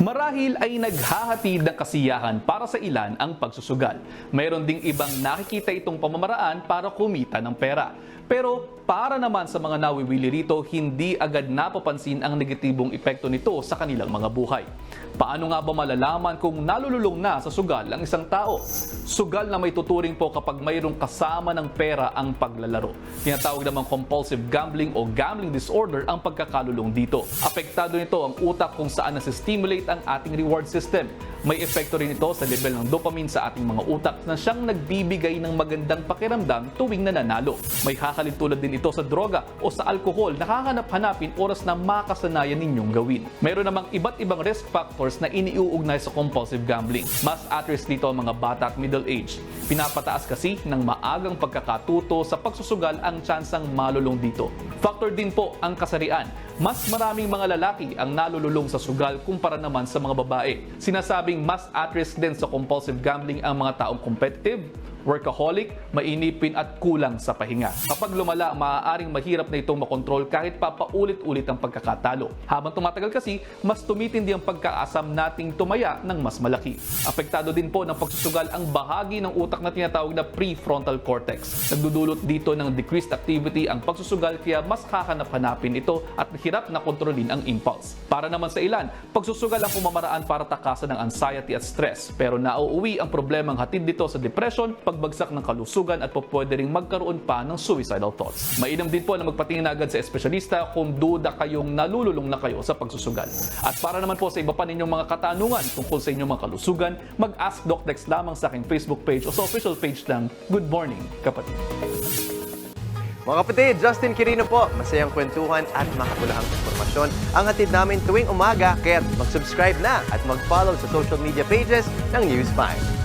Marahil ay naghahatid ng kasiyahan para sa ilan ang pagsusugal. Mayroon ding ibang nakikita itong pamamaraan para kumita ng pera. Pero para naman sa mga nawiwili rito, hindi agad napapansin ang negatibong epekto nito sa kanilang mga buhay. Paano nga ba malalaman kung nalululong na sa sugal ang isang tao? Sugal na may tuturing po kapag mayroong kasama ng pera ang paglalaro. Tinatawag namang compulsive gambling o gambling disorder ang pagkakalulong dito. Apektado nito ang utak kung saan nasi-stimulate ang ating reward system. May epekto rin ito sa level ng dopamine sa ating mga utak na siyang nagbibigay ng magandang pakiramdam tuwing nananalo. May hahalin tulad din ito sa droga o sa alkohol na hahanap-hanapin oras na makasanayan ninyong gawin. Mayroon namang iba't ibang risk factors na iniuugnay sa compulsive gambling. Mas at risk dito ang mga bata at middle age. Pinapataas kasi ng maagang pagkakatuto sa pagsusugal ang tsansang malulong dito. Factor din po ang kasarian. Mas maraming mga lalaki ang nalululong sa sugal kumpara naman sa mga babae. Sinasabing mas at risk din sa compulsive gambling ang mga taong competitive, workaholic, mainipin at kulang sa pahinga. Kapag lumala, maaaring mahirap na itong makontrol kahit papaulit-ulit ang pagkakatalo. Habang tumatagal kasi, mas tumitindi ang pagkaasam nating tumaya ng mas malaki. Apektado din po ng pagsusugal ang bahagi ng utak na tinatawag na prefrontal cortex. Nagdudulot dito ng decreased activity ang pagsusugal kaya mas hahanap-hanapin ito at hirap na kontrolin ang impulse. Para naman sa ilan, pagsusugal ang pumamaraan para takasan ng anxiety at stress. Pero nauuwi ang problemang hatid dito sa depression, pagbagsak ng kalusugan at pwede ring magkaroon pa ng suicidal thoughts. Mainam din po na magpatingin agad sa espesyalista kung duda kayong nalululong na kayo sa pagsusugal. At para naman po sa iba pa ninyong mga katanungan tungkol sa inyong mga kalusugan, mag-ask Doc Dex lamang sa aking Facebook page o sa official page ng Good Morning, Kapatid. Mga kapatid, Justin Quirino po. Masayang kwentuhan at makapulahang informasyon ang hatid namin tuwing umaga. Kaya mag-subscribe na at mag-follow sa social media pages ng News 5.